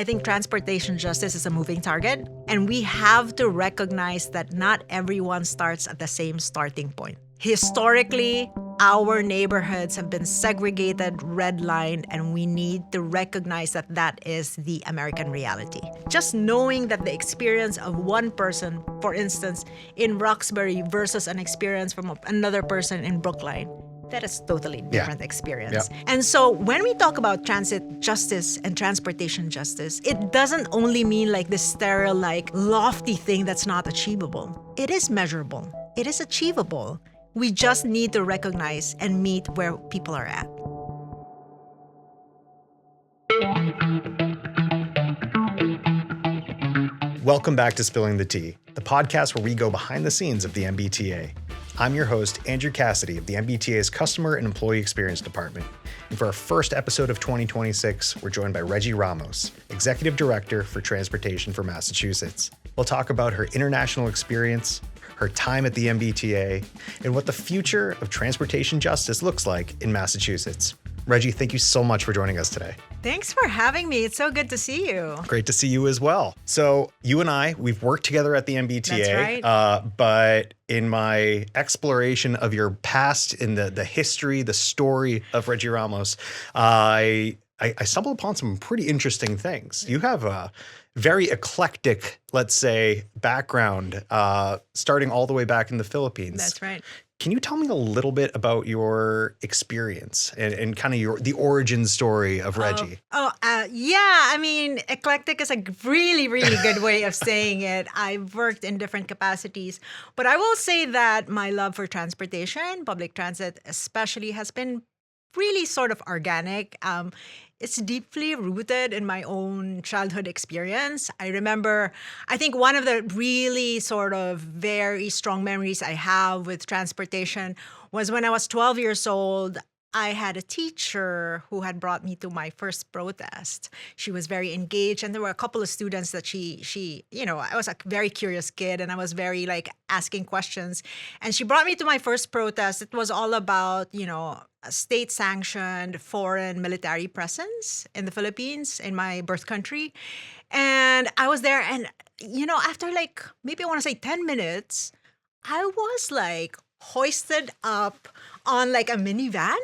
I think transportation justice is a moving target, and we have to recognize that not everyone starts at the same starting point. Historically, our neighborhoods have been segregated, redlined, and we need to recognize that that is the American reality. Just knowing that the experience of one person, for instance, in Roxbury versus an experience from another person in Brookline, that is totally different experience. Yeah. And so when we talk about transit justice and transportation justice, it doesn't only mean like this sterile, like lofty thing that's not achievable. It is measurable. It is achievable. We just need to recognize and meet where people are at. Welcome back to Spilling the Tea, the podcast where we go behind the scenes of the MBTA. I'm your host, Andrew Cassidy of the MBTA's Customer and Employee Experience Department. And for our first episode of 2026, we're joined by Reggie Ramos, Executive Director for Transportation for Massachusetts. We'll talk about her international experience, her time at the MBTA, and what the future of transportation justice looks like in Massachusetts. Reggie, thank you so much for joining us today. Thanks for having me. It's so good to see you. Great to see you as well. So you and I, we've worked together at the MBTA. That's right. But in my exploration of your past, in the history, the story of Reggie Ramos, I stumbled upon some pretty interesting things. You have a very eclectic, let's say, background, starting all the way back in the Philippines. That's right. Can you tell me a little bit about your experience and kind of the origin story of Reggie? Yeah. I mean, eclectic is a really, really good way of saying it. I've worked in different capacities, but I will say that my love for transportation, public transit especially, has been really sort of organic. It's deeply rooted in my own childhood experience. I remember, I think one of the really sort of very strong memories I have with transportation was when I was 12 years old. I had a teacher who had brought me to my first protest. She was very engaged, and there were a couple of students that she, I was a very curious kid, and I was very like asking questions. And she brought me to my first protest. It was all about, a state-sanctioned foreign military presence in the Philippines, in my birth country. And I was there, and, after like, maybe I want to say 10 minutes, I was like hoisted up on like a minivan.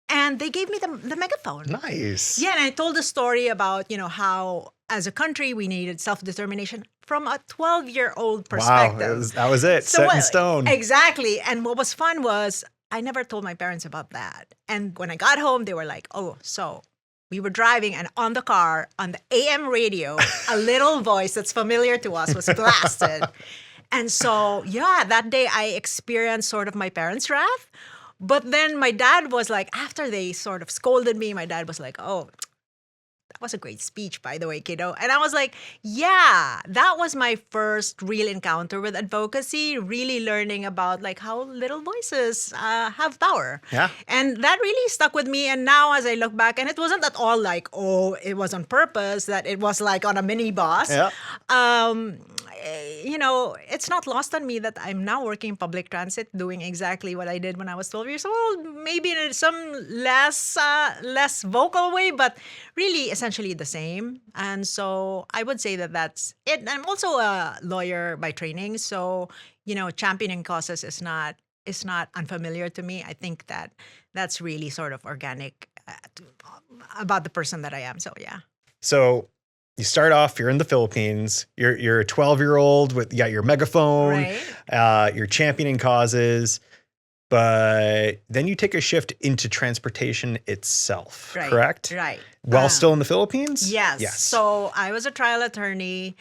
And they gave me the megaphone. Nice. Yeah, and I told a story about, how as a country we needed self-determination from a 12-year-old perspective. Wow, that was it, set in stone. Exactly. And what was fun was I never told my parents about that. And when I got home, they were like, oh, so we were driving, and on the car, on the AM radio, a little voice that's familiar to us was blasted. And so, that day I experienced sort of my parents' wrath. But then my dad was like, after they sort of scolded me, my dad was like, oh, that was a great speech, by the way, kiddo. And I was like, yeah, that was my first real encounter with advocacy, really learning about like how little voices have power. Yeah. And that really stuck with me. And now as I look back, and it wasn't at all like, oh, it was on purpose, that it was like on a minibus. Yeah. It's not lost on me that I'm now working in public transit, doing exactly what I did when I was 12 years old, maybe in some less vocal way, but really essentially the same. And so I would say that that's it. I'm also a lawyer by training, so championing causes is not unfamiliar to me. I think that that's really sort of organic about the person that I am. So yeah. So you start off, you're in the Philippines, you're a 12-year-old with your megaphone, right. You're championing causes, but then you take a shift into transportation itself, right. correct? Right. While still in the Philippines? Yes. So I was a trial attorney.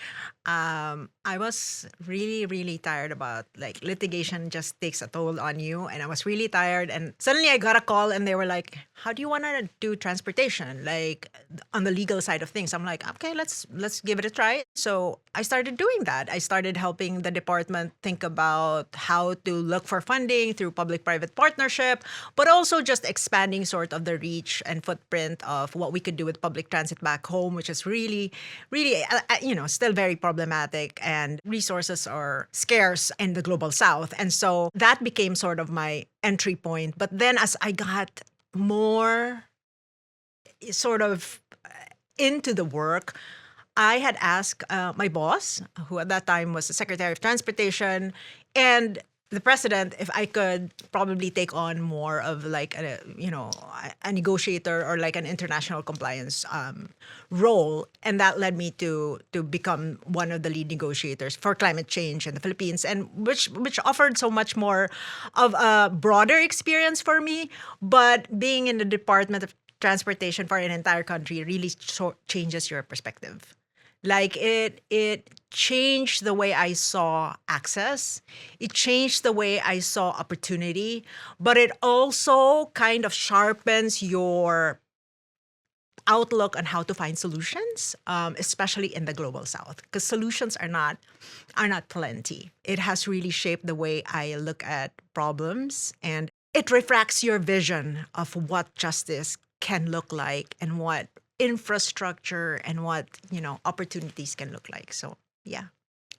I was really, really tired about like litigation just takes a toll on you. And I was really tired. And suddenly I got a call and they were like, how do you want to do transportation? Like on the legal side of things. I'm like, okay, let's give it a try. So I started doing that. I started helping the department think about how to look for funding through public-private partnership, but also just expanding sort of the reach and footprint of what we could do with public transit back home, which is really, really, still very problematic, and resources are scarce in the global south. And so that became sort of my entry point. But then as I got more sort of into the work, I had asked my boss, who at that time was the Secretary of Transportation, and the president, if I could probably take on more of like a negotiator or like an international compliance role, and that led me to become one of the lead negotiators for climate change in the Philippines, and which offered so much more of a broader experience for me. But being in the Department of Transportation for an entire country really changes your perspective. Like it changed the way I saw access. It changed the way I saw opportunity, but it also kind of sharpens your outlook on how to find solutions, especially in the global south, because solutions are not plenty. It has really shaped the way I look at problems, and it refracts your vision of what justice can look like and what infrastructure and what opportunities can look like. So yeah.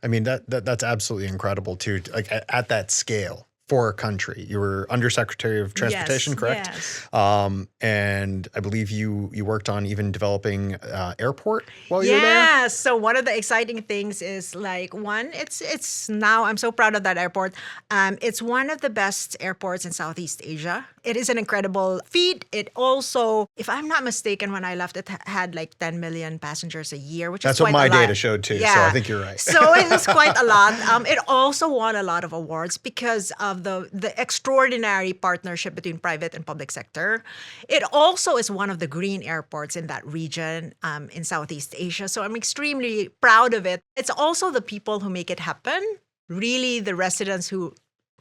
I mean, that's absolutely incredible too. Like at that scale for a country, you were Undersecretary of Transportation, Yes, correct? yes. And I believe you worked on even developing airport while you were there. Yeah. So one of the exciting things is like it's now I'm so proud of that airport. It's one of the best airports in Southeast Asia. It is an incredible feat. It also, if I'm not mistaken, when I left, it had like 10 million passengers a year, which That's is quite what my a lot. data showed too. So I think you're right. So it was quite a lot. It also won a lot of awards because of the extraordinary partnership between private and public sector. It also is one of the green airports in that region in Southeast Asia. So I'm extremely proud of it. It's also the people who make it happen, really the residents who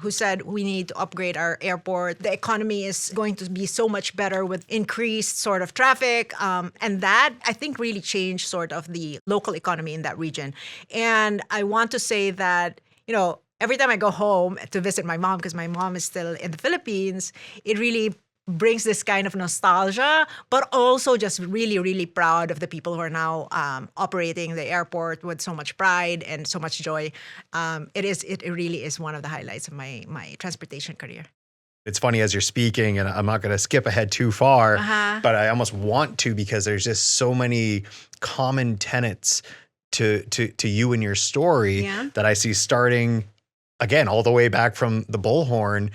said we need to upgrade our airport. The economy is going to be so much better with increased sort of traffic. And that, I think, really changed sort of the local economy in that region. And I want to say that, every time I go home to visit my mom, because my mom is still in the Philippines, it really brings this kind of nostalgia, but also just really, really proud of the people who are now operating the airport with so much pride and so much joy. It really is one of the highlights of my transportation career. It's funny as you're speaking, and I'm not going to skip ahead too far, Uh-huh. but I almost want to because there's just so many common tenets to you and your story Yeah. that I see starting again, all the way back from the bullhorn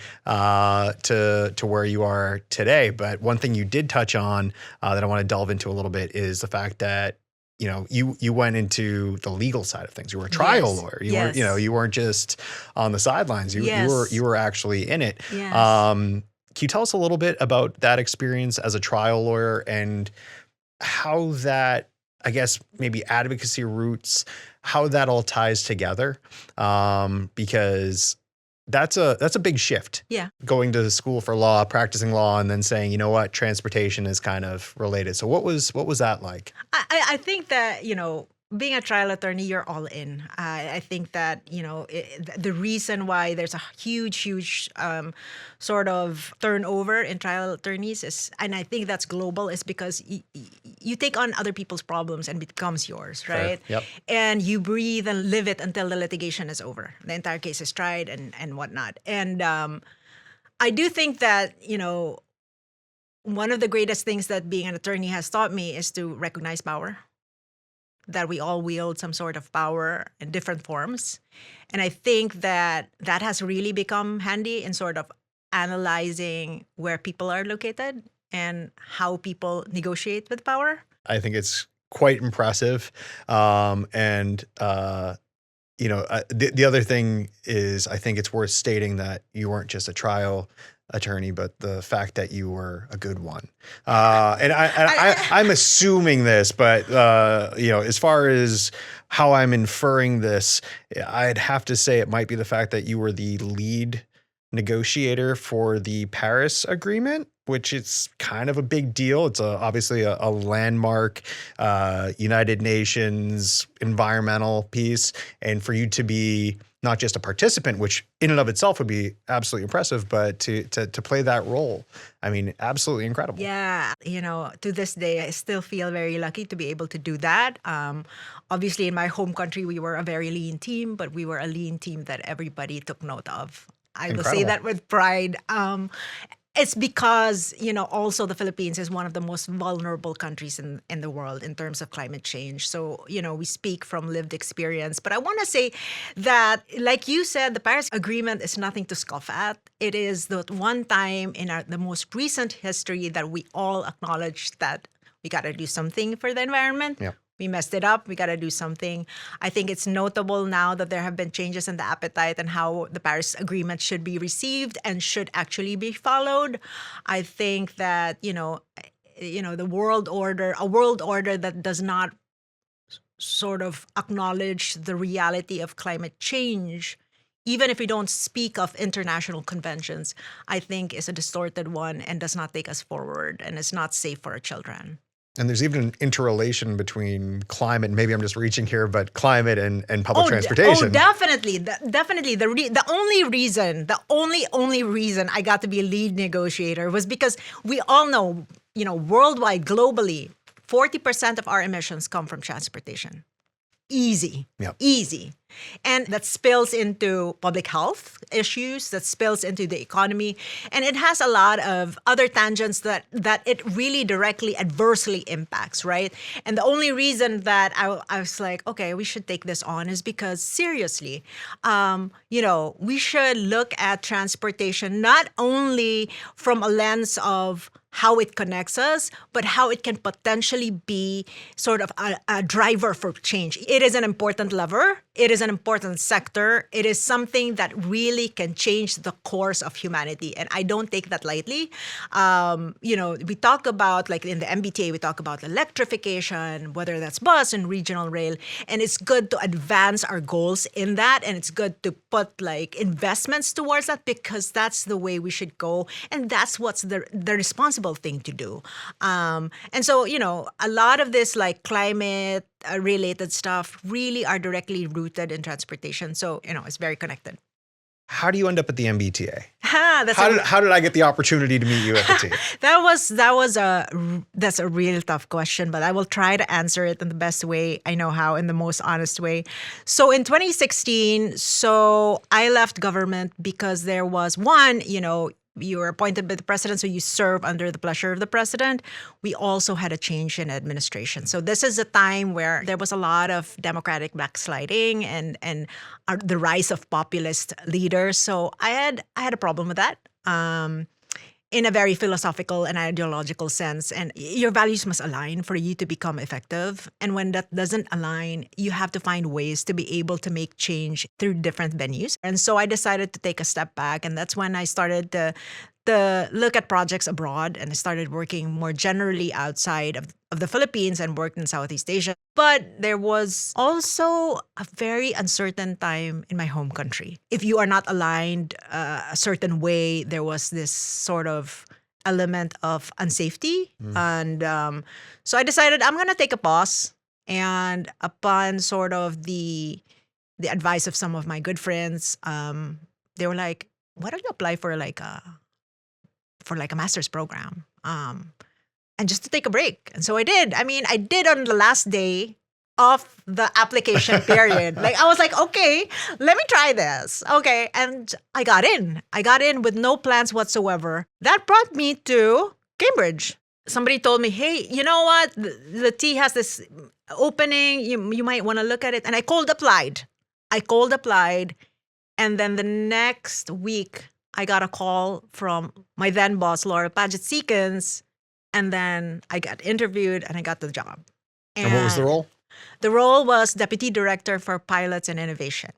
to where you are today. But one thing you did touch on that I want to delve into a little bit is the fact that you went into the legal side of things. You were a trial Yes. lawyer. Yes. You weren't just on the sidelines. Yes. You were actually in it. Yes. Can you tell us a little bit about that experience as a trial lawyer and how that, I guess, maybe advocacy roots, how that all ties together? Because that's a big shift. Yeah. Going to school for law, practicing law, and then saying, you know what, transportation is kind of related. So what was that like? I think that, being a trial attorney, you're all in. I think that, the reason why there's a huge sort of turnover in trial attorneys is, and I think that's global, is because you take on other people's problems and it becomes yours, right? Fair. Yep. And you breathe and live it until the litigation is over. The entire case is tried and whatnot. And I do think that, one of the greatest things that being an attorney has taught me is to recognize power, that we all wield some sort of power in different forms. And I think that has really become handy in sort of analyzing where people are located and how people negotiate with power. I think it's quite impressive. The other thing is, I think it's worth stating that you weren't just a trial attorney, but the fact that you were a good one. I'm assuming this, but as far as how I'm inferring this, I'd have to say it might be the fact that you were the lead negotiator for the Paris Agreement, which is kind of a big deal. It's obviously a landmark United Nations environmental piece. And for you to be not just a participant, which in and of itself would be absolutely impressive, but to play that role, I mean, absolutely incredible. Yeah, to this day, I still feel very lucky to be able to do that. Obviously, in my home country, we were a very lean team, but we were a lean team that everybody took note of. I will say Incredible. that with pride. It's because, also the Philippines is one of the most vulnerable countries in the world in terms of climate change. So, we speak from lived experience. But I want to say that, like you said, the Paris Agreement is nothing to scoff at. It is the one time in the most recent history that we all acknowledge that we got to do something for the environment. Yeah. We messed it up. We got to do something. I think it's notable now that there have been changes in the appetite and how the Paris Agreement should be received and should actually be followed. I think that, the world order, a world order that does not sort of acknowledge the reality of climate change, even if we don't speak of international conventions, I think is a distorted one and does not take us forward and is not safe for our children. And there's even an interrelation between climate, and maybe I'm just reaching here, but climate and public transportation. Definitely. Definitely. The only reason I got to be a lead negotiator was because we all know, worldwide, globally, 40% of our emissions come from transportation. Easy. Yep. Easy. And that spills into public health issues, that spills into the economy. And it has a lot of other tangents that it really directly adversely impacts, right? And the only reason that I was like, okay, we should take this on is because seriously, we should look at transportation not only from a lens of how it connects us, but how it can potentially be sort of a driver for change. It is an important lever. It is an important sector. It is something that really can change the course of humanity. And I don't take that lightly. We talk about, like in the MBTA, we talk about electrification, whether that's bus and regional rail. And it's good to advance our goals in that. And it's good to put like investments towards that because that's the way we should go. And that's what's the responsible thing to do. And so, a lot of this like climate related stuff really are directly rooted in transportation. So, it's very connected. How do you end up at the MBTA? That's How did I get the opportunity to meet you at the T? That's a real tough question, but I will try to answer it in the best way I know how, in the most honest way. So in 2016, I left government because there was one, you were appointed by the president, so you serve under the pleasure of the president. We also had a change in administration. So this is a time where there was a lot of democratic backsliding and the rise of populist leaders. So I had a problem with that. In a very philosophical and ideological sense. And your values must align for you to become effective. And when that doesn't align, you have to find ways to be able to make change through different venues. And so I decided to take a step back. And that's when I started to look at projects abroad. And I started working more generally outside of the Philippines and worked in Southeast Asia. But there was also a very uncertain time in my home country. If you are not aligned a certain way, there was this sort of element of unsafety. And so I decided I'm going to take a pause. And upon sort of the advice of some of my good friends, they were like, why don't you apply for like a master's program? And just to take a break. And so I did. I mean, I did on the last day of the application period. Like, I was like, okay, let me try this. Okay. And I got in. With no plans whatsoever. That brought me to Cambridge. Somebody told me, hey, you know what? The T has this opening. You might want to look at it. And I cold applied. And then the next week, I got a call from my then boss, Laura Paget-Seekins. And then I got interviewed and I got the job. And what was the role? The role was Deputy Director for Pilots and Innovation.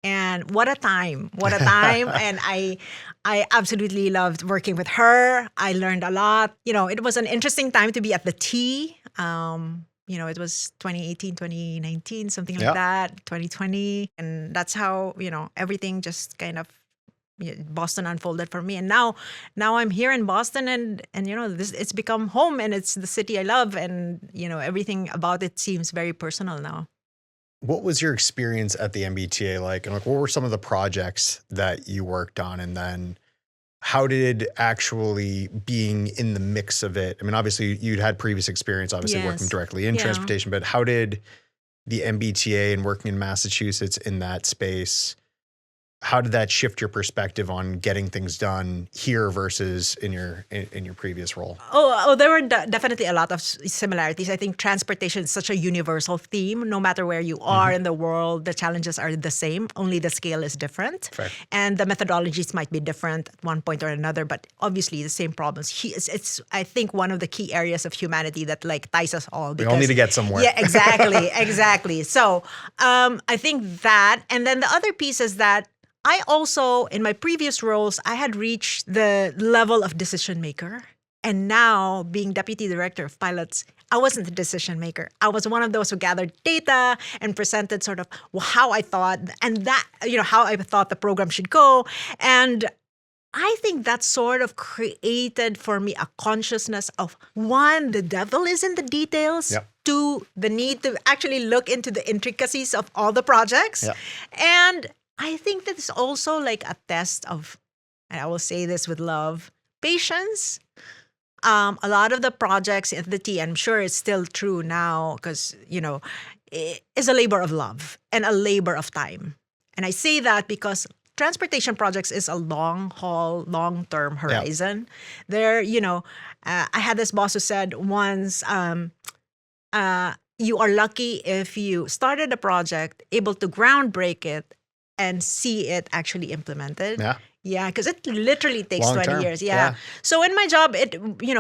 And what a time. And I absolutely loved working with her. I learned a lot. It was an interesting time to be at the T. It was 2018, 2019, something like that, 2020. And that's how, everything just kind of Boston unfolded for me. And now I'm here in Boston and it's become home and it's the city I love and everything about it seems very personal now. What was your experience at the MBTA like? And what were some of the projects that you worked on? And then how did actually being in the mix of it? I mean, obviously you'd had previous experience, working directly in transportation, but how did the MBTA and working in Massachusetts in that space how did that shift your perspective on getting things done here versus in your previous role? There were definitely a lot of similarities. I think transportation is such a universal theme. No matter where you are in the world, the challenges are the same. Only the scale is different, Fair. and the methodologies might be different at one point or another. But obviously, the same problems. It's I think one of the key areas of humanity that like ties us all. We all need to get somewhere. Yeah, exactly, exactly. So I think that, and then the other piece is that I also, in my previous roles, I had reached the level of decision maker. And now, being deputy director of pilots, I wasn't the decision maker. I was one of those who gathered data and presented sort of how I thought, and that, how I thought the program should go. And I think that sort of created for me a consciousness of, one, the devil is in the details. Yep. Two, the need to actually look into the intricacies of all the projects. Yep. And I think that is also like a test of, and I will say this with love, patience. A lot of the projects at the T, I'm sure it's still true now because, it is a labor of love and a labor of time. And I say that because transportation projects is a long haul, long-term horizon. There, I had this boss who said once, you are lucky if you started a project, able to ground break it, and see it actually implemented. Yeah. Yeah, because it literally takes Long 20 term. years. Yeah. So in my job,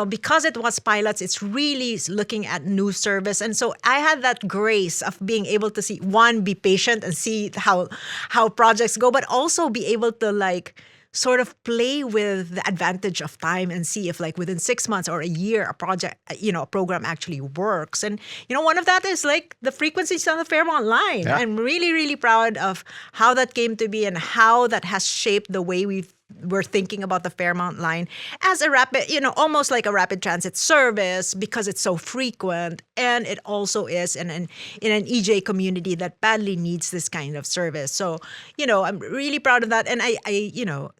because it was pilots, it's really looking at new service. And so I had that grace of being able to see, one, be patient and see how projects go, but also be able to sort of play with the advantage of time and see if within 6 months or a year, a project, a program actually works. And, one of that is the frequencies on the Fairmont line. Yeah. I'm really, really proud of how that came to be and how that has shaped the way we're thinking about the Fairmont line as a rapid, almost like a rapid transit service because it's so frequent. And it also is in an EJ community that badly needs this kind of service. So, I'm really proud of that. And I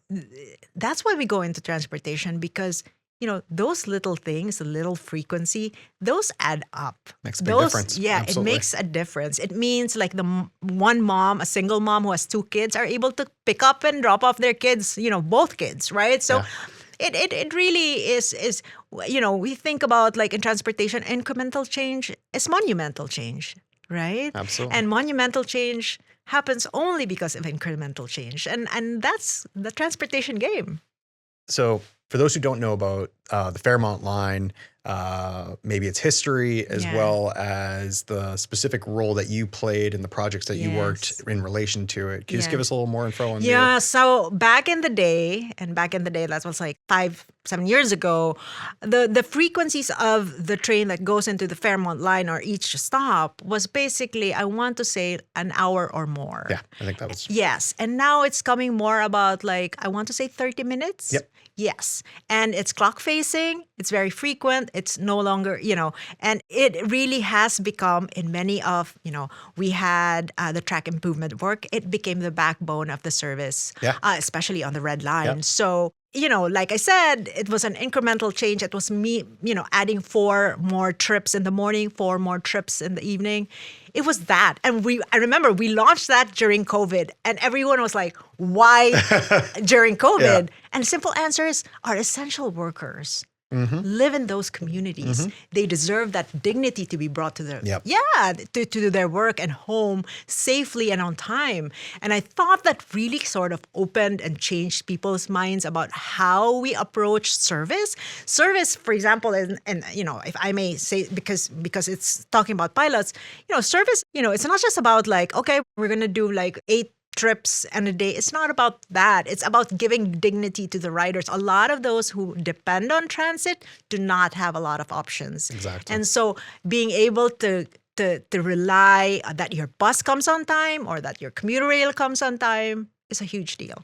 that's why we go into transportation because, those little things, the little frequency, those add up. Makes a big difference. Yeah, Absolutely. It makes a difference. It means one mom, a single mom who has 2 kids are able to pick up and drop off their kids, both kids, right? So it really is, we think about in transportation, incremental change is monumental change, right? Absolutely. And monumental change happens only because of incremental change. And that's the transportation game. So for those who don't know about the Fairmont line, maybe its history as well as the specific role that you played in the projects that you worked in relation to it. Can you just give us a little more info on Yeah, so back in the day, that was 5-7 years ago, the frequencies of the train that goes into the Fairmont line or each stop was basically, I want to say, an hour or more. Yeah, I think that was... Yes, and now it's coming more about I want to say 30 minutes. Yep. Yes, and it's clock facing, it's very frequent, it's no longer, and it really has become in many of, we had the track improvement work, it became the backbone of the service, especially on the red line. Yeah. So, like I said, it was an incremental change. It was me, adding 4 more trips in the morning, 4 more trips in the evening. It was that. And I remember we launched that during COVID and everyone was like, why during COVID? Yeah. And the simple answer is our essential workers live in those communities. They deserve that dignity to be brought to their to do their work and home safely and on time. And I thought that really sort of opened and changed people's minds about how we approach service. Service, for example, and if I may say, because it's talking about pilots, service, it's not just about okay, we're gonna do 8 trips in a day. It's not about that. It's about giving dignity to the riders. A lot of those who depend on transit do not have a lot of options. Exactly. And so being able to rely that your bus comes on time or that your commuter rail comes on time is a huge deal.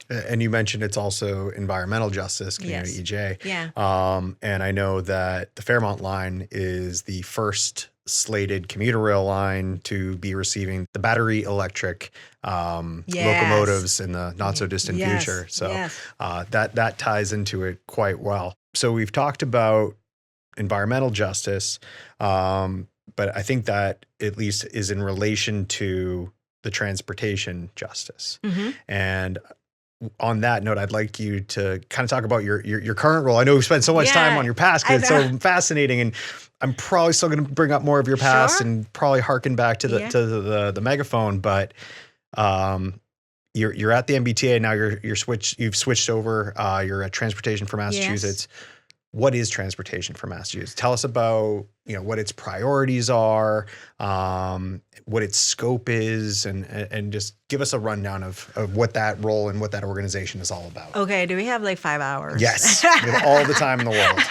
And you mentioned it's also environmental justice, community EJ. Yeah. And I know that the Fairmont line is the first slated commuter rail line to be receiving the battery electric locomotives in the not so distant future. So that ties into it quite well. So we've talked about environmental justice, but I think that at least is in relation to the transportation justice. Mm-hmm. And on that note, I'd like you to kind of talk about your current role. I know we've spent so much time on your past, but it's so fascinating, and I'm probably still going to bring up more of your past and probably harken back to the megaphone. But you're at the MBTA now. You've switched over. You're at Transportation for Massachusetts. Yes. What is Transportation for Massachusetts? Tell us about what its priorities are, what its scope is, and just give us a rundown of what that role and what that organization is all about. Okay, do we have like 5 hours? Yes, we have all the time in the world.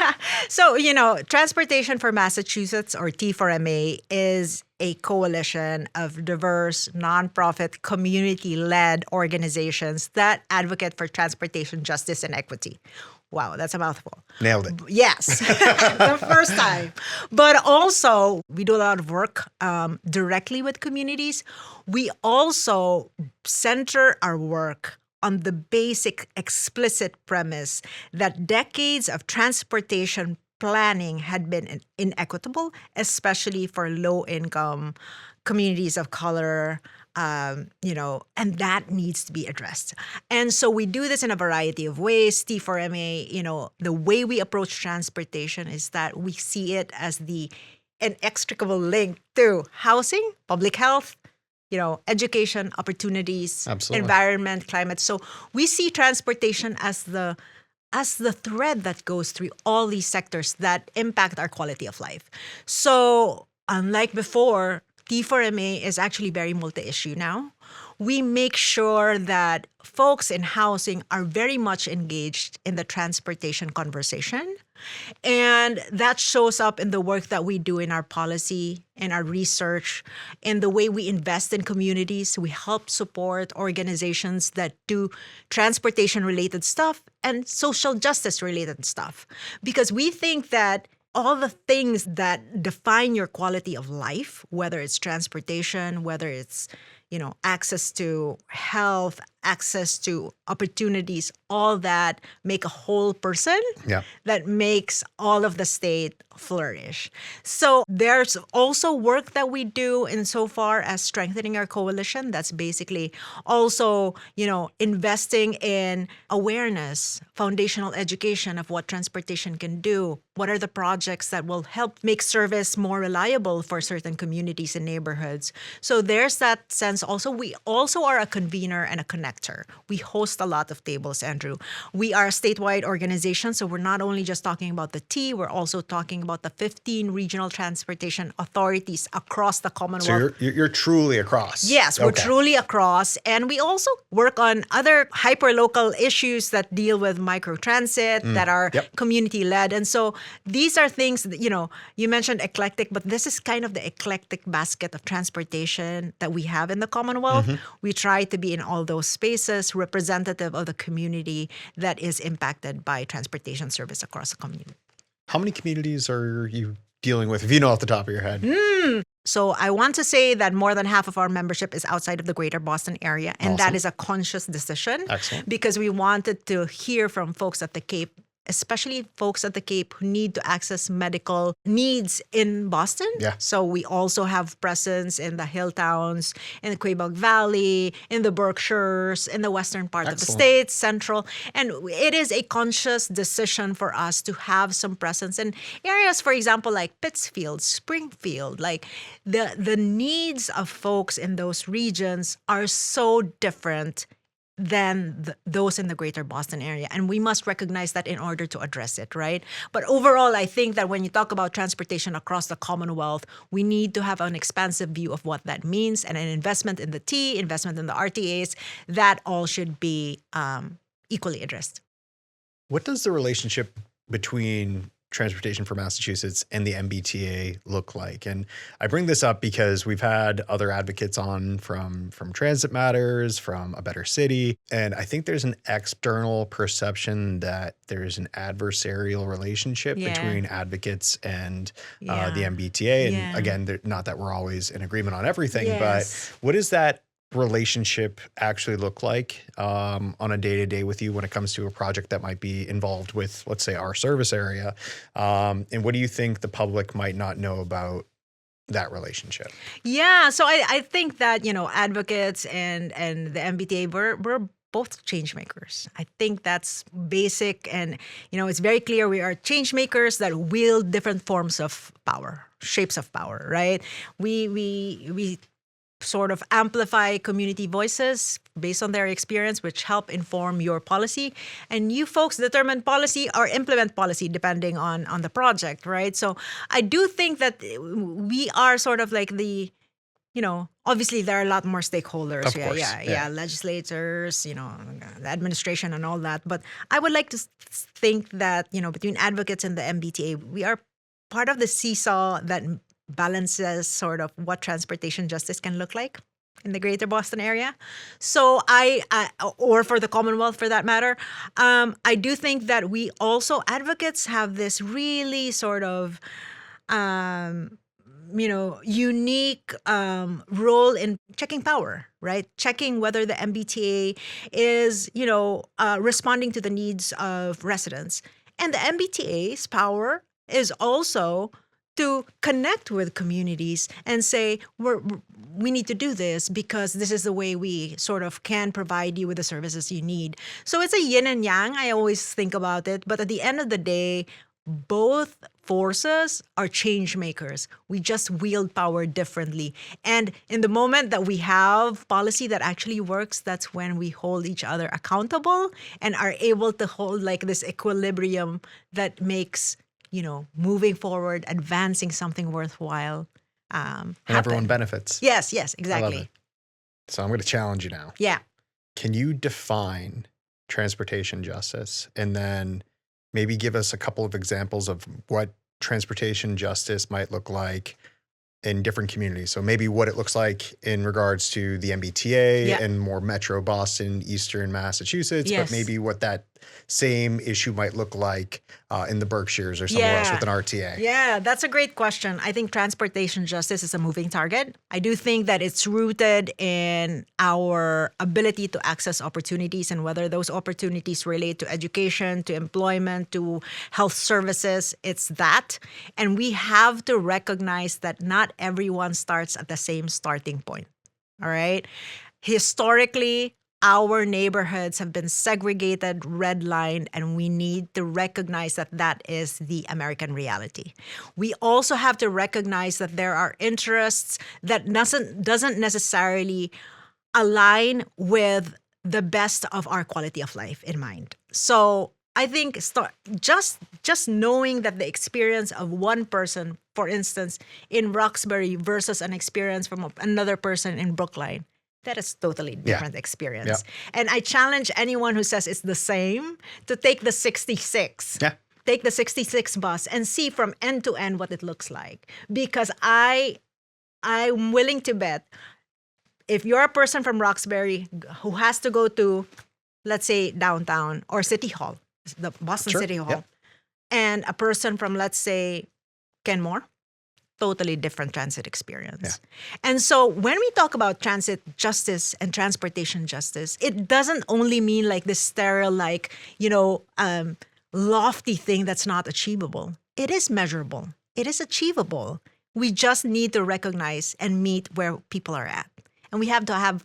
So, Transportation for Massachusetts, or T4MA, is a coalition of diverse, nonprofit, community-led organizations that advocate for transportation justice and equity. Wow, that's a mouthful. Nailed it. Yes, the first time. But also, we do a lot of work directly with communities. We also center our work on the basic explicit premise that decades of transportation planning had been inequitable, especially for low-income communities of color, and that needs to be addressed. And so we do this in a variety of ways. T4MA, the way we approach transportation is that we see it as the inextricable link to housing, public health, education, opportunities, Absolutely. Environment, climate. So we see transportation as the thread that goes through all these sectors that impact our quality of life. So unlike before, T4MA is actually very multi-issue now. We make sure that folks in housing are very much engaged in the transportation conversation. And that shows up in the work that we do in our policy, in our research, in the way we invest in communities. We help support organizations that do transportation-related stuff and social justice-related stuff. Because we think that all the things that define your quality of life, whether it's transportation, whether it's, access to health, access to opportunities, all that make a whole person that makes all of the state flourish. So there's also work that we do insofar as strengthening our coalition. That's basically also, investing in awareness, foundational education of what transportation can do. What are the projects that will help make service more reliable for certain communities and neighborhoods? So there's that sense also. We also are a convener and a connector. We host a lot of tables, Andrew. We are a statewide organization, so we're not only just talking about the T, we're also talking about the 15 regional transportation authorities across the Commonwealth. So you're truly across. Yes, we're truly across. And we also work on other hyper-local issues that deal with microtransit, that are community-led. And so these are things that, you mentioned eclectic, but this is kind of the eclectic basket of transportation that we have in the Commonwealth. We try to be in all those spaces, representative of the community that is impacted by transportation service across the community. How many communities are you dealing with, if you know off the top of your head? So I want to say that more than half of our membership is outside of the greater Boston area. And that is a conscious decision. Excellent. Because we wanted to hear from folks at the Cape, especially folks at the Cape who need to access medical needs in Boston. Yeah. So we also have presence in the hill towns, in the Quebec Valley, in the Berkshires, in the western part of the state, central. And it is a conscious decision for us to have some presence in areas, for example, like Pittsfield, Springfield. Like the needs of folks in those regions are so different than those in the greater Boston area. And we must recognize that in order to address it, right? But overall, I think that when you talk about transportation across the Commonwealth, we need to have an expansive view of what that means, and an investment in the T, investment in the RTAs, that all should be equally addressed. What does the relationship between Transportation for Massachusetts and the MBTA look like? And I bring this up because we've had other advocates on from Transit Matters, from A Better City, and I think there's an external perception that there's an adversarial relationship between advocates and the MBTA. And again, not that we're always in agreement on everything, but what is that relationship actually look like on a day-to-day with you when it comes to a project that might be involved with, let's say, our service area? And what do you think the public might not know about that relationship? Yeah, so I think that, advocates and the MBTA, we're both change makers. I think that's basic, and it's very clear we are change makers that wield different forms of power, shapes of power, right? We sort of amplify community voices based on their experience, which help inform your policy. And you folks determine policy or implement policy depending on the project, right? So I do think that we are sort of like obviously there are a lot more stakeholders. Of course, Yeah. Legislators, the administration and all that. But I would like to think that, between advocates and the MBTA, we are part of the seesaw that balances sort of what transportation justice can look like in the greater Boston area. So or for the Commonwealth for that matter, I do think that we also, advocates, have this really sort of unique role in checking power, right? Checking whether the MBTA is, responding to the needs of residents. And the MBTA's power is also to connect with communities and say, we need to do this because this is the way we sort of can provide you with the services you need. So it's a yin and yang. I always think about it. But at the end of the day, both forces are change makers. We just wield power differently. And in the moment that we have policy that actually works, that's when we hold each other accountable and are able to hold like this equilibrium that makes, moving forward, advancing something worthwhile and everyone benefits. Yes, I love exactly. it. So I'm going to challenge you now. Yeah. Can you define transportation justice and then maybe give us a couple of examples of what transportation justice might look like in different communities? So maybe what it looks like in regards to the MBTA and more Metro Boston, Eastern Massachusetts, but maybe what that same issue might look like in the Berkshires or somewhere else with an RTA. Yeah, that's a great question. I think transportation justice is a moving target. I do think that it's rooted in our ability to access opportunities and whether those opportunities relate to education, to employment, to health services. It's that. And we have to recognize that not everyone starts at the same starting point. All right? Historically, our neighborhoods have been segregated, redlined, and we need to recognize that that is the American reality. We also have to recognize that there are interests that doesn't necessarily align with the best of our quality of life in mind. So I think just knowing that the experience of one person, for instance, in Roxbury versus an experience from another person in Brookline, that is totally different experience. Yeah. And I challenge anyone who says it's the same to take the 66. Yeah. Take the 66 bus and see from end to end what it looks like. Because I'm willing to bet if you're a person from Roxbury who has to go to, let's say, downtown or City Hall, the Boston City Hall, and a person from, let's say, Kenmore, totally different transit experience. Yeah. And so when we talk about transit justice and transportation justice, it doesn't only mean like this sterile, like, lofty thing that's not achievable. It is measurable. It is achievable. We just need to recognize and meet where people are at. And we have to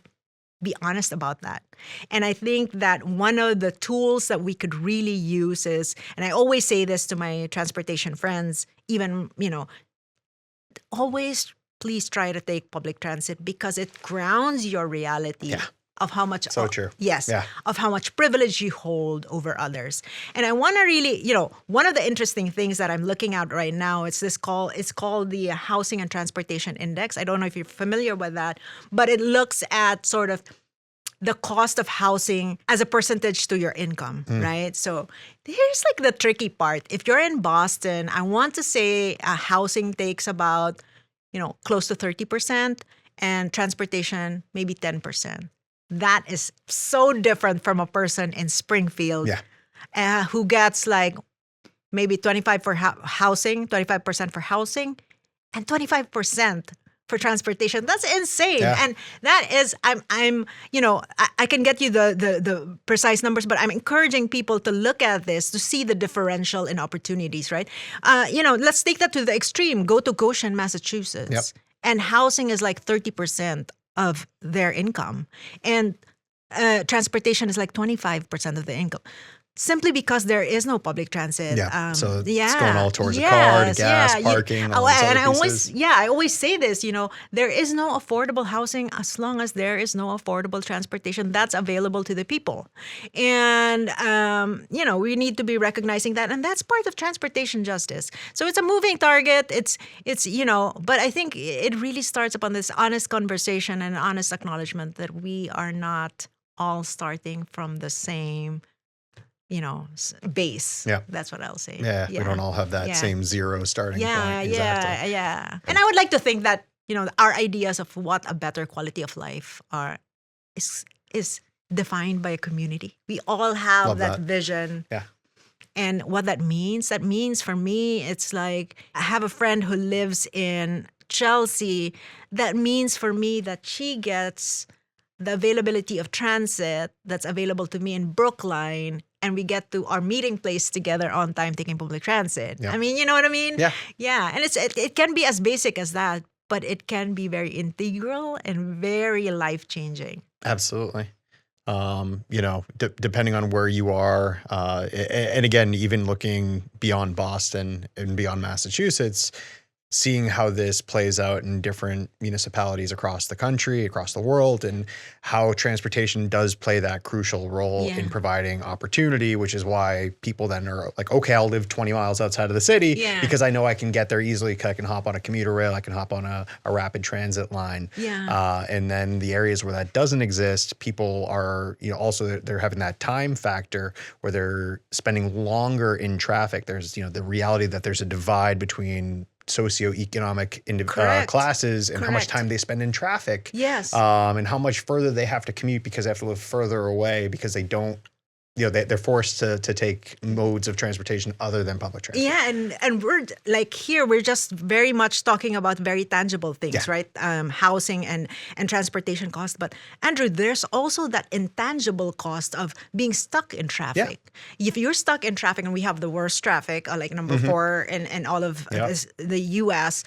be honest about that. And I think that one of the tools that we could really use is, and I always say this to my transportation friends, even, always please try to take public transit because it grounds your reality of how much true. Yes. Yeah. Of how much privilege you hold over others. And I want to really, one of the interesting things that I'm looking at right now, it's called the Housing and Transportation Index. I don't know if you're familiar with that, but it looks at sort of the cost of housing as a percentage to your income, right? So here's like the tricky part. If you're in Boston, I want to say housing takes about, close to 30% and transportation maybe 10%. That is so different from a person in Springfield who gets like maybe 25% for housing, and 25% for transportation. That's insane. Yeah. And that is, I can get you the precise numbers, but I'm encouraging people to look at this to see the differential in opportunities, right? Let's take that to the extreme. Go to Goshen, Massachusetts. Yep. And housing is like 30% of their income. And transportation is like 25% of the income. Simply because there is no public transit. Yeah. So it's going all towards the car, to gas, parking, all these other pieces. I always say this, there is no affordable housing as long as there is no affordable transportation that's available to the people. And, we need to be recognizing that. And that's part of transportation justice. So it's a moving target. It's but I think it really starts upon this honest conversation and honest acknowledgement that we are not all starting from the same base. Yeah. That's what I'll say. Yeah. We don't all have that same zero starting point. Exactly. Yeah. And I would like to think that, our ideas of what a better quality of life is defined by a community. We all have Love that vision. Yeah. And what that means for me, it's like I have a friend who lives in Chelsea. That means for me that she gets the availability of transit that's available to me in Brookline, and we get to our meeting place together on time taking public transit. Yeah. I mean, you know what I mean? Yeah. Yeah. And it can be as basic as that, but it can be very integral and very life-changing. Absolutely. Depending on where you are, and again, even looking beyond Boston and beyond Massachusetts, seeing how this plays out in different municipalities across the country, across the world, and how transportation does play that crucial role in providing opportunity, which is why people then are like, okay, I'll live 20 miles outside of the city because I know I can get there easily. I can hop on a commuter rail. I can hop on a rapid transit line. Yeah. And then the areas where that doesn't exist, people are, also they're having that time factor where they're spending longer in traffic. There's, the reality that there's a divide between socioeconomic classes and how much time they spend in traffic. Yes. And how much further they have to commute because they have to live further away because they don't, they're forced to take modes of transportation other than public transit. Yeah, and we're like here, we're just very much talking about very tangible things, right? Housing and transportation costs. But Andrew, there's also that intangible cost of being stuck in traffic. Yeah. If you're stuck in traffic, and we have the worst traffic, like number 4 in all of the U.S.,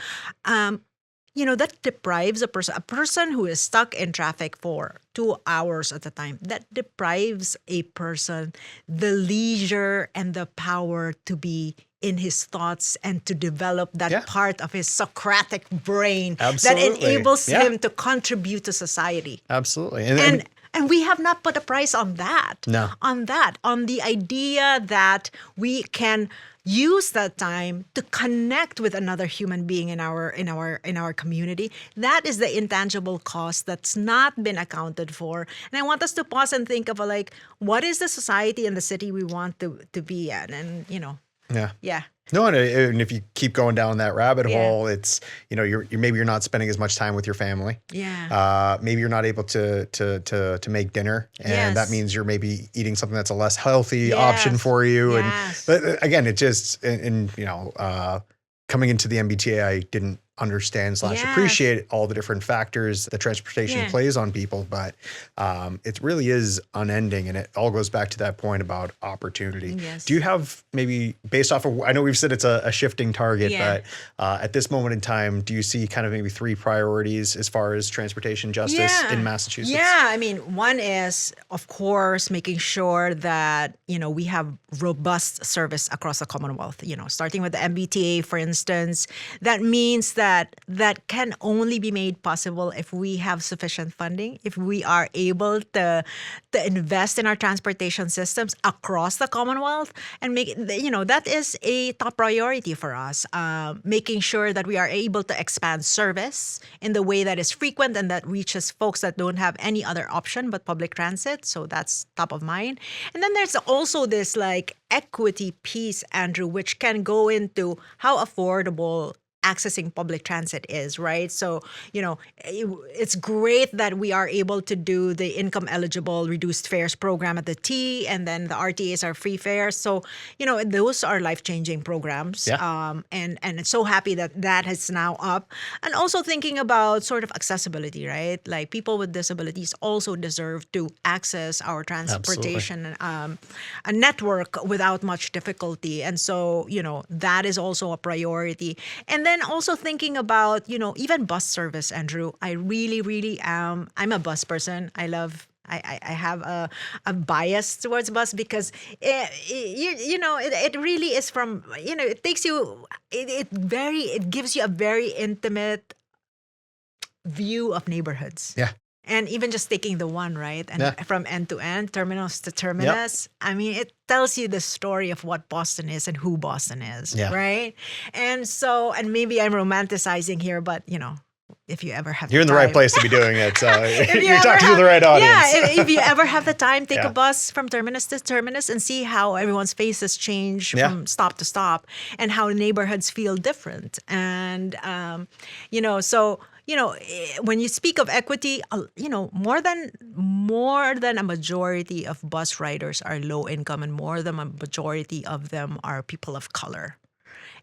that deprives a person who is stuck in traffic for 2 hours at a time, that deprives a person the leisure and the power to be in his thoughts and to develop that part of his Socratic brain that enables him to contribute to society. Absolutely. And we have not put a price on that. No. On the idea that we can use that time to connect with another human being in our community. That is the intangible cost that's not been accounted for. And I want us to pause and think of what is the society and the city we want to be at? And Yeah. No, and if you keep going down that rabbit hole, it's you're not spending as much time with your family. Yeah. Maybe you're not able to make dinner, and that means you're maybe eating something that's a less healthy option for you. Yes. But again, it just coming into the MBTA, I didn't understand / appreciate all the different factors that transportation plays on people, but it really is unending, and it all goes back to that point about opportunity. Yes. Do you have maybe, based off of, I know we've said it's a shifting target, but at this moment in time, do you see kind of maybe 3 priorities as far as transportation justice in Massachusetts? Yeah, I mean, one is, of course, making sure that, we have robust service across the Commonwealth, starting with the MBTA, for instance. That means that can only be made possible if we have sufficient funding, if we are able to invest in our transportation systems across the Commonwealth and make that is a top priority for us. Making sure that we are able to expand service in the way that is frequent and that reaches folks that don't have any other option but public transit. So that's top of mind. And then there's also this equity piece, Andrew, which can go into how affordable accessing public transit is, right? So, it's great that we are able to do the income eligible reduced fares program at the T, and then the RTAs are free fares. So, those are life-changing programs. Yeah. And it's so happy that that is now up. And also thinking about sort of accessibility, right? Like people with disabilities also deserve to access our transportation a network without much difficulty. And so, that is also a priority. And then also thinking about, even bus service, Andrew. I really, really am. I'm a bus person. I have a bias towards bus because it really is from, it takes you, it gives you a very intimate view of neighborhoods. Yeah. And even just taking the one, right? And from end to end, terminus to terminus. Yep. I mean, it tells you the story of what Boston is and who Boston is, right? And so, and maybe I'm romanticizing here, but if you ever have You're in the time, right place to be doing it. So you're talking to the right audience. Yeah, if you ever have the time, take a bus from terminus to terminus and see how everyone's faces change from stop to stop and how neighborhoods feel different. And, when you speak of equity, more than a majority of bus riders are low income, and more than a majority of them are people of color.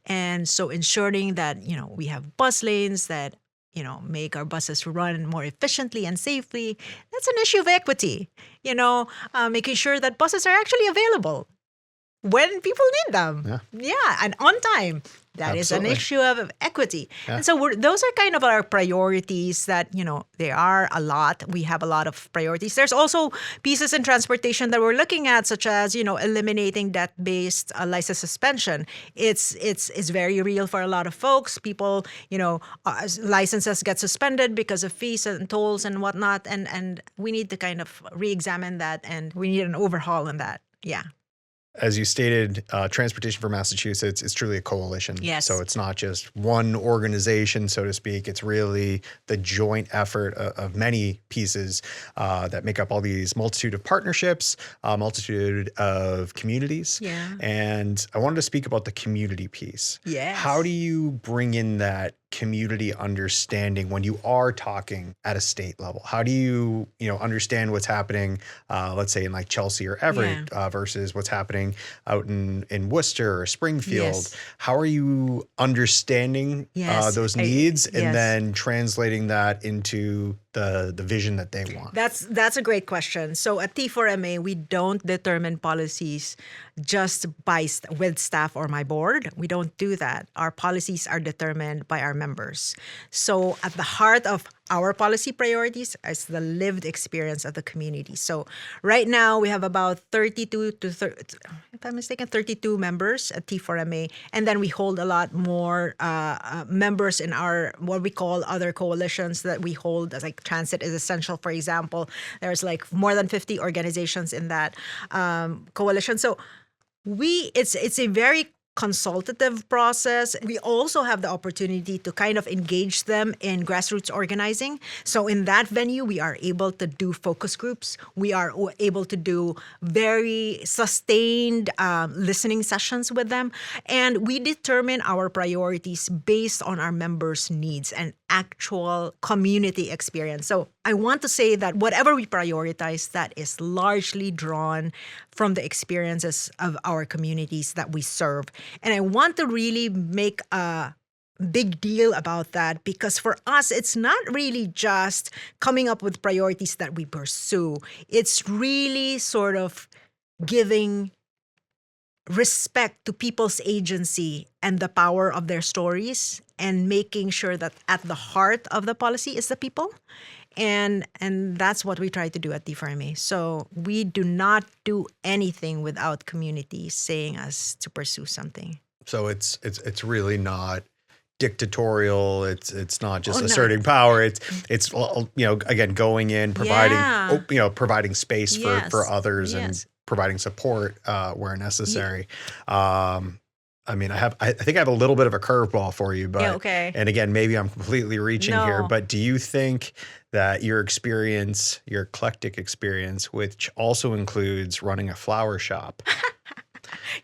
And so ensuring that, we have bus lanes that, make our buses run more efficiently and safely, that's an issue of equity. Making sure that buses are actually available when people need them. Yeah, and on time. That is an issue of equity. And so those are kind of our priorities that, they are a lot. We have a lot of priorities. There's also pieces in transportation that we're looking at, such as, eliminating debt-based license suspension. It's very real for a lot of folks. People, licenses get suspended because of fees and tolls and whatnot. And we need to kind of re-examine that, and we need an overhaul in that. Yeah. As you stated, Transportation for Massachusetts is truly a coalition. Yes. So it's not just one organization, so to speak. It's really the joint effort of many pieces that make up all these multitude of partnerships, multitude of communities. Yeah. And I wanted to speak about the community piece. Yes. How do you bring in that community understanding when you are talking at a state level? How do you, understand what's happening, let's say in like Chelsea or Everett versus what's happening out in Worcester or Springfield? Yes. How are you understanding those needs and then translating that into the vision that they want? That's a great question. So at T4MA, we don't determine policies just with staff or my board. We don't do that. Our policies are determined by our members. So at the heart of our policy priorities is the lived experience of the community. So right now we have about 32 members at T4MA, and then we hold a lot more members in our what we call other coalitions that we hold, as like Transit is Essential, for example. There's like more than 50 organizations in that coalition. So it's a very consultative process. We also have the opportunity to kind of engage them in grassroots organizing. So in that venue, we are able to do focus groups. We are able to do very sustained listening sessions with them. And we determine our priorities based on our members' needs and actual community experience. So I want to say that whatever we prioritize, that is largely drawn from the experiences of our communities that we serve. And I want to really make a big deal about that, because for us, it's not really just coming up with priorities that we pursue. It's really sort of giving respect to people's agency and the power of their stories, and making sure that at the heart of the policy is the people. And that's what we try to do at T4MA. So we do not do anything without communities saying us to pursue something. So it's really not dictatorial. It's not just asserting power. It's again, going in, providing providing space for others and providing support where necessary. I mean, I think I have a little bit of a curveball for you, but and again, maybe I'm completely reaching here, but do you think that your experience, your eclectic experience, which also includes running a flower shop,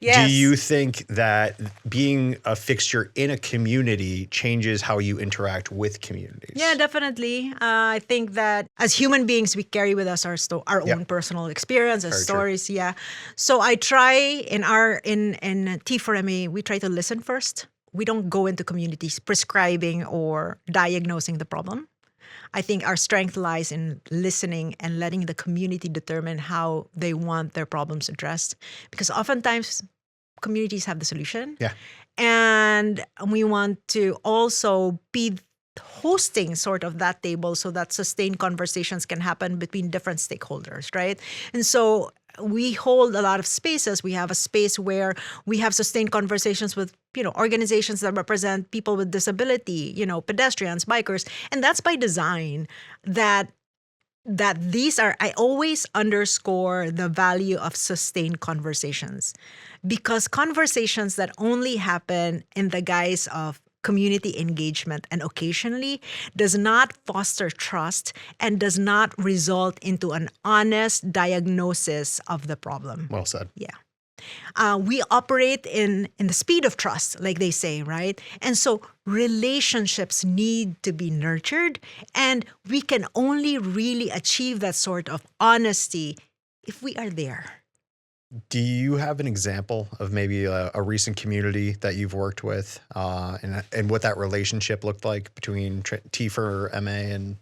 Do Yes. you think that being a fixture in a community changes how you interact with communities? Yeah, definitely. I think that as human beings, we carry with us our Yep. own personal experiences, Very true. stories. Yeah. So I try in T4MA, we try to listen first. We don't go into communities prescribing or diagnosing the problem. I think our strength lies in listening and letting the community determine how they want their problems addressed. Because oftentimes communities have the solution. Yeah. And we want to also be hosting sort of that table so that sustained conversations can happen between different stakeholders, right? And so we hold a lot of spaces. We have a space where we have sustained conversations with, organizations that represent people with disability, pedestrians, bikers, and that's by design. That these are, I always underscore the value of sustained conversations, because conversations that only happen in the guise of community engagement and occasionally does not foster trust and does not result into an honest diagnosis of the problem. Well said. Yeah. We operate in the speed of trust, like they say, right? And so relationships need to be nurtured, and we can only really achieve that sort of honesty if we are there. Do you have an example of maybe a recent community that you've worked with and what that relationship looked like between T4MA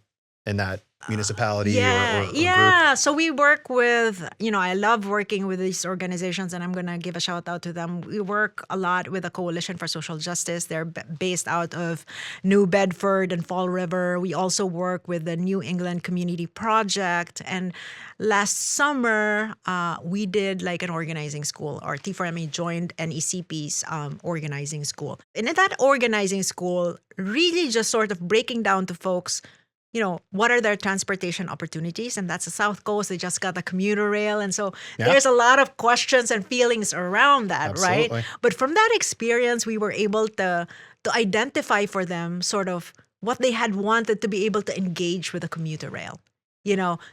and that municipality or group? Yeah. So we work with, I love working with these organizations, and I'm going to give a shout out to them. We work a lot with the Coalition for Social Justice. They're based out of New Bedford and Fall River. We also work with the New England Community Project. And last summer, we did like an organizing school, or T4MA joined NECP's organizing school. And in that organizing school, really just sort of breaking down to folks, what are their transportation opportunities? And that's the South Coast. They just got the commuter rail. And so there's a lot of questions and feelings around that, Absolutely. right? But from that experience, we were able to identify for them sort of what they had wanted to be able to engage with the commuter rail.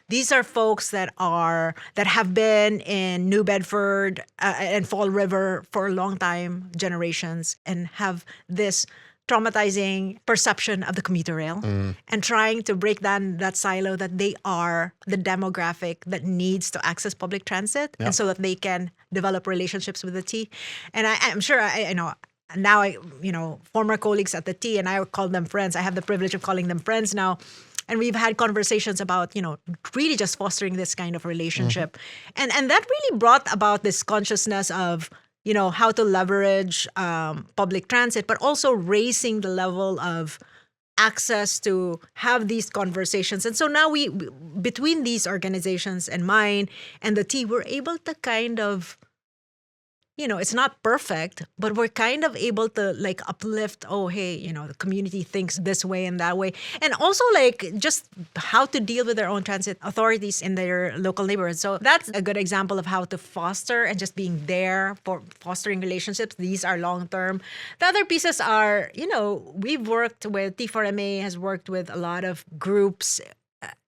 These are folks that have been in New Bedford and Fall River for a long time, generations, and have this traumatizing perception of the commuter rail, and trying to break down that silo that they are the demographic that needs to access public transit, and so that they can develop relationships with the T. And I'm sure I know now former colleagues at the T, and I call them friends. I have the privilege of calling them friends now. And we've had conversations about, really just fostering this kind of relationship. And that really brought about this consciousness of, how to leverage public transit, but also raising the level of access to have these conversations. And so now between these organizations and mine and the T, we're able to kind of, it's not perfect, but we're kind of able to like uplift, the community thinks this way and that way. And also like just how to deal with their own transit authorities in their local neighborhoods. So that's a good example of how to foster and just being there for fostering relationships. These are long-term. The other pieces are, we've worked with, T4MA has worked with a lot of groups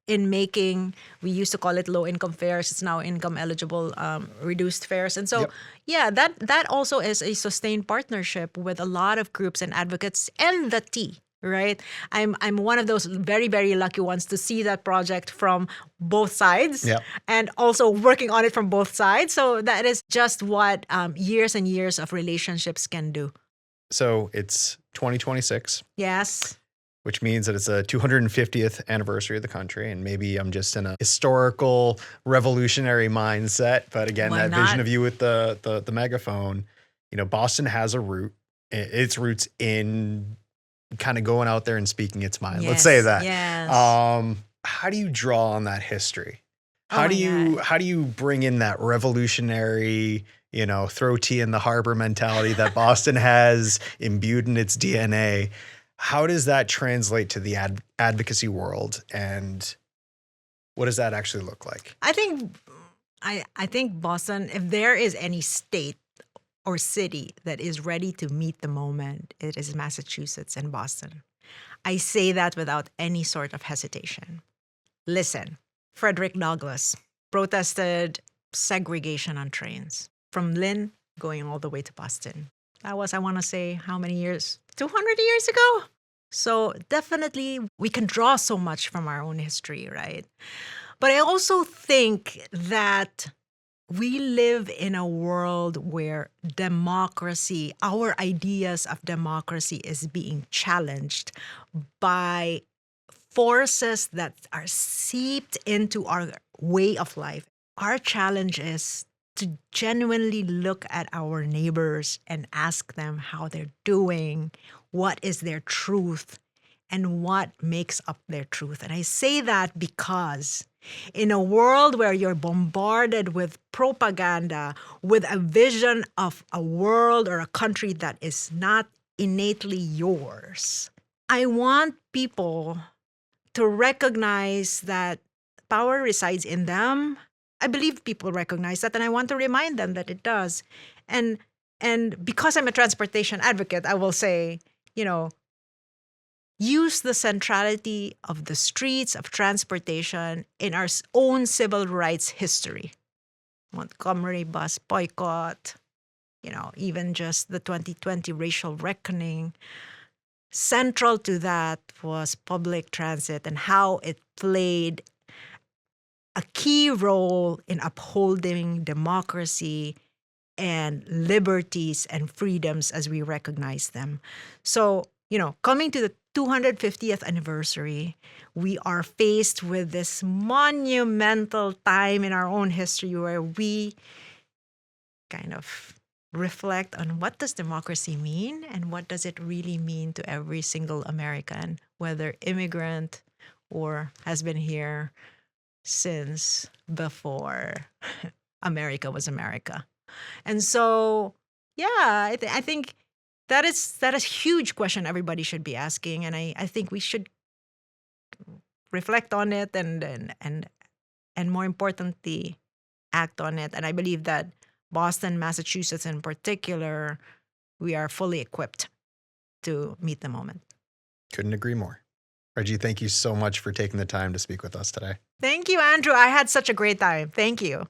in making, we used to call it low-income fares. It's now income-eligible reduced fares. And so, that also is a sustained partnership with a lot of groups and advocates and the T, right? I'm one of those very, very lucky ones to see that project from both sides and also working on it from both sides. So that is just what years and years of relationships can do. So it's 2026. Yes. Which means that it's a 250th anniversary of the country. And maybe I'm just in a historical revolutionary mindset. But again, Why that not? vision of you with the megaphone, Boston has its roots in kind of going out there and speaking its mind. Let's say that. Yes. How do you draw on that history? How Oh do my God. how do you bring in that revolutionary, throw tea in the harbor mentality that Boston has imbued in its DNA? How does that translate to the advocacy world, and what does that actually look like? I think Boston, if there is any state or city that is ready to meet the moment, it is Massachusetts and Boston. I say that without any sort of hesitation. Listen, Frederick Douglass protested segregation on trains. From Lynn going all the way to Boston. That was, I want to say, how many years? 200 years ago? So definitely we can draw so much from our own history, right? But I also think that we live in a world where democracy, our ideas of democracy, is being challenged by forces that are seeped into our way of life. Our challenge is to genuinely look at our neighbors and ask them how they're doing, what is their truth, and what makes up their truth. And I say that because in a world where you're bombarded with propaganda, with a vision of a world or a country that is not innately yours, I want people to recognize that power resides in them. I believe people recognize that, and I want to remind them that it does. And because I'm a transportation advocate, I will say, use the centrality of the streets of transportation in our own civil rights history. Montgomery bus boycott, even just the 2020 racial reckoning. Central to that was public transit and how it played a key role in upholding democracy and liberties and freedoms as we recognize them. So, coming to the 250th anniversary, we are faced with this monumental time in our own history where we kind of reflect on what does democracy mean and what does it really mean to every single American, whether immigrant or has been here since before America was America. And so, I think that is a huge question everybody should be asking, and I think we should reflect on it and more importantly, act on it. And I believe that Boston, Massachusetts in particular, we are fully equipped to meet the moment. Couldn't agree more. Reggie, thank you so much for taking the time to speak with us today. Thank you, Andrew. I had such a great time. Thank you.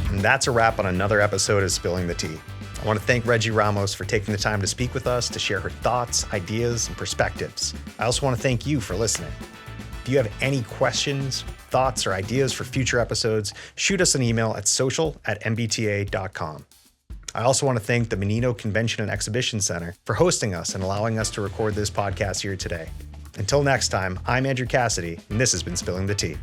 And that's a wrap on another episode of Spilling the Tea. I want to thank Reggie Ramos for taking the time to speak with us, to share her thoughts, ideas, and perspectives. I also want to thank you for listening. If you have any questions, thoughts, or ideas for future episodes, shoot us an email at social@mbta.com. I also want to thank the Menino Convention and Exhibition Center for hosting us and allowing us to record this podcast here today. Until next time, I'm Andrew Cassidy, and this has been Spilling the Tea.